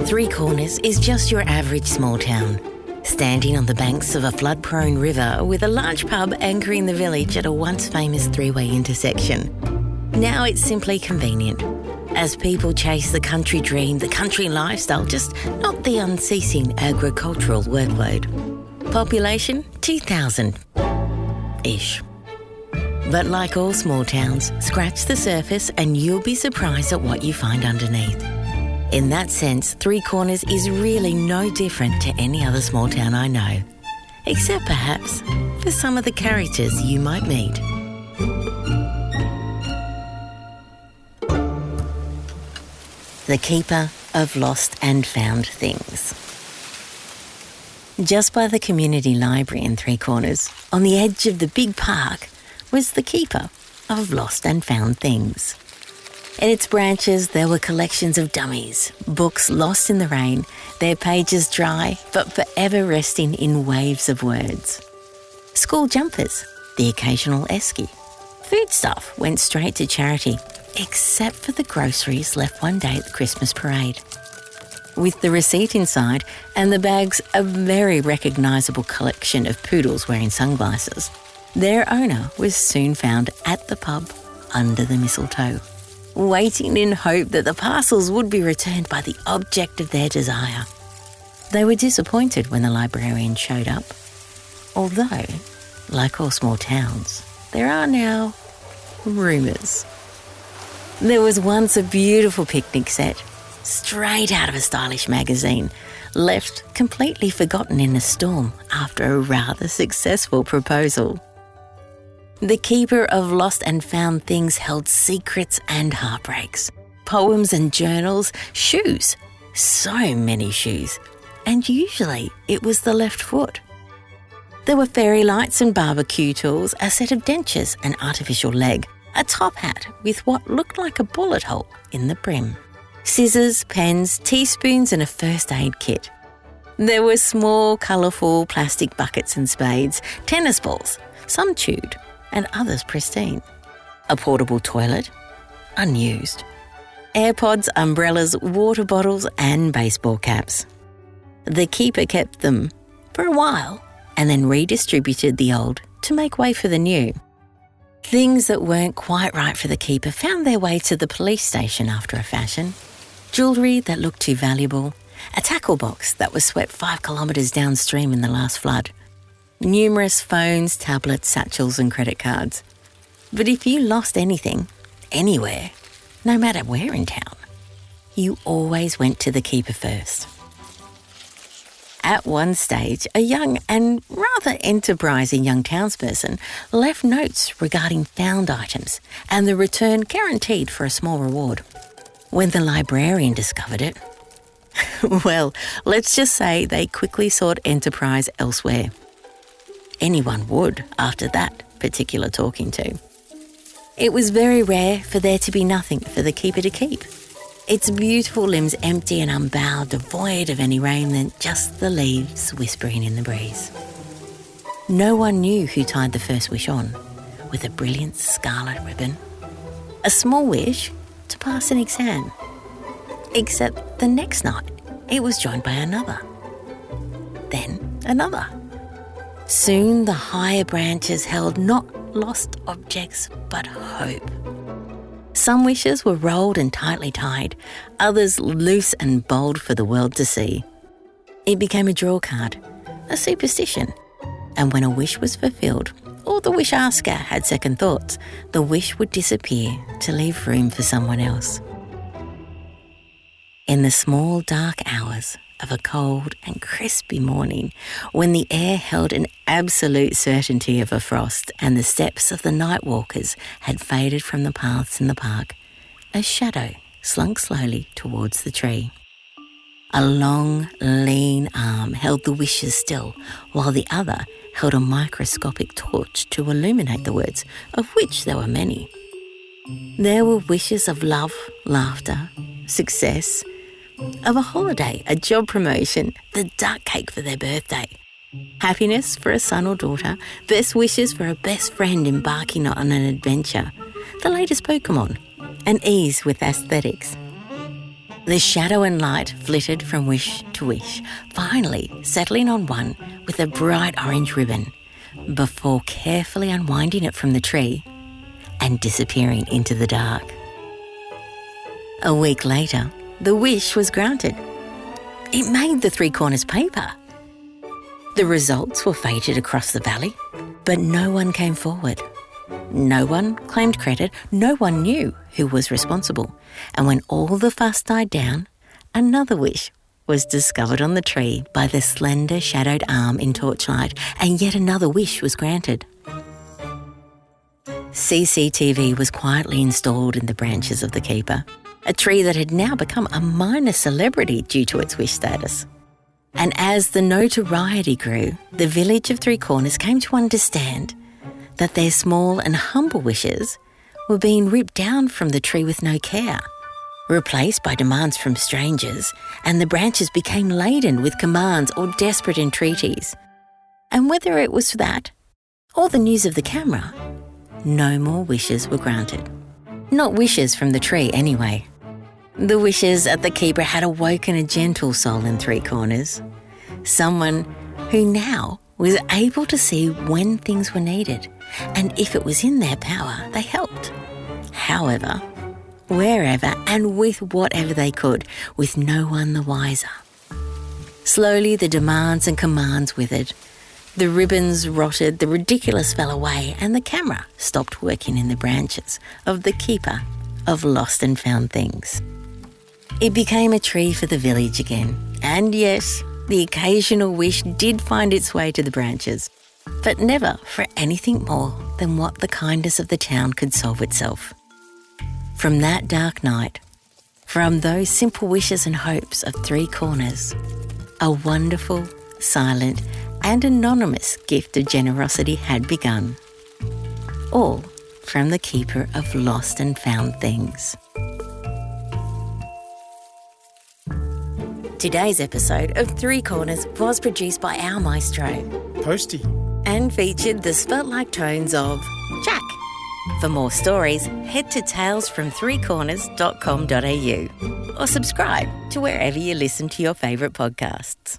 Three Corners is just your average small town, standing on the banks of a flood-prone river with a large pub anchoring the village at a once famous three-way intersection. Now it's simply convenient, as people chase the country dream, the country lifestyle, just not the unceasing agricultural workload. Population 2,000-ish. But like all small towns, scratch the surface and you'll be surprised at what you find underneath. In that sense, Three Corners is really no different to any other small town I know, except perhaps for some of the characters you might meet. The keeper of lost and found things. Just by the community library in Three Corners, on the edge of the big park, was the keeper of lost and found things. In its branches, there were collections of dummies, books lost in the rain, their pages dry but forever resting in waves of words. School jumpers, the occasional esky. Foodstuff went straight to charity, except for the groceries left one day at the Christmas parade. With the receipt inside and the bags a very recognisable collection of poodles wearing sunglasses, their owner was soon found at the pub under the mistletoe, waiting in hope that the parcels would be returned by the object of their desire. They were disappointed when the librarian showed up, although, like all small towns, there are now rumours. There was once a beautiful picnic set, straight out of a stylish magazine, left completely forgotten in a storm after a rather successful proposal. The keeper of lost and found things held secrets and heartbreaks, poems and journals, shoes, so many shoes, and usually it was the left foot. There were fairy lights and barbecue tools, a set of dentures, an artificial leg, a top hat with what looked like a bullet hole in the brim, scissors, pens, teaspoons and a first aid kit. There were small, colourful plastic buckets and spades, tennis balls, some chewed and others pristine, a portable toilet, unused, AirPods, umbrellas, water bottles and baseball caps. The keeper kept them for a while and then redistributed the old to make way for the new. Things that weren't quite right for the keeper found their way to the police station after a fashion. Jewellery that looked too valuable, a tackle box that was swept 5 kilometres downstream in the last flood, numerous phones, tablets, satchels and credit cards. But if you lost anything, anywhere, no matter where in town, you always went to the keeper first. At one stage, a young and rather enterprising young townsperson left notes regarding found items and the return guaranteed for a small reward. When the librarian discovered it, well, let's just say they quickly sought enterprise elsewhere. Anyone would after that particular talking to. It was very rare for there to be nothing for the keeper to keep. Its beautiful limbs empty and unbowed, devoid of any raiment, just the leaves whispering in the breeze. No one knew who tied the first wish on, with a brilliant scarlet ribbon. A small wish to pass an exam. Except the next night, it was joined by another. Then another. Soon the higher branches held not lost objects, but hope. Some wishes were rolled and tightly tied, others loose and bold for the world to see. It became a draw card, a superstition, and when a wish was fulfilled, or the wish asker had second thoughts, the wish would disappear to leave room for someone else. In the small dark hours of a cold and crispy morning, when the air held an absolute certainty of a frost and the steps of the night walkers had faded from the paths in the park, a shadow slunk slowly towards the tree. A long, lean arm held the wishes still, while the other held a microscopic torch to illuminate the words, of which there were many. There were wishes of love, laughter, success, of a holiday, a job promotion, the duck cake for their birthday, happiness for a son or daughter, best wishes for a best friend embarking on an adventure, the latest Pokemon, and ease with aesthetics. The shadow and light flitted from wish to wish, finally settling on one with a bright orange ribbon, before carefully unwinding it from the tree and disappearing into the dark. A week later, the wish was granted. It made the Three Corners paper. The results were feted across the valley, but no one came forward. No one claimed credit, no one knew who was responsible. And when all the fuss died down, another wish was discovered on the tree by the slender shadowed arm in torchlight, and yet another wish was granted. CCTV was quietly installed in the branches of the keeper, a tree that had now become a minor celebrity due to its wish status. And as the notoriety grew, the village of Three Corners came to understand that their small and humble wishes were being ripped down from the tree with no care, replaced by demands from strangers, and the branches became laden with commands or desperate entreaties. And whether it was that or the news of the camera, no more wishes were granted. Not wishes from the tree, anyway. The wishes at the keeper had awoken a gentle soul in Three Corners, someone who now was able to see when things were needed, and if it was in their power, they helped. However, wherever and with whatever they could, with no one the wiser. Slowly the demands and commands withered. The ribbons rotted, the ridiculous fell away, and the camera stopped working in the branches of the keeper of lost and found things. It became a tree for the village again, and yes, the occasional wish did find its way to the branches, but never for anything more than what the kindness of the town could solve itself. From that dark night, from those simple wishes and hopes of Three Corners, a wonderful, silent, and anonymous gift of generosity had begun. All from the keeper of lost and found things. Today's episode of Three Corners was produced by our maestro, Postie, and featured the spelt-like tones of Jack. For more stories, head to talesfromthreecorners.com.au or subscribe to wherever you listen to your favourite podcasts.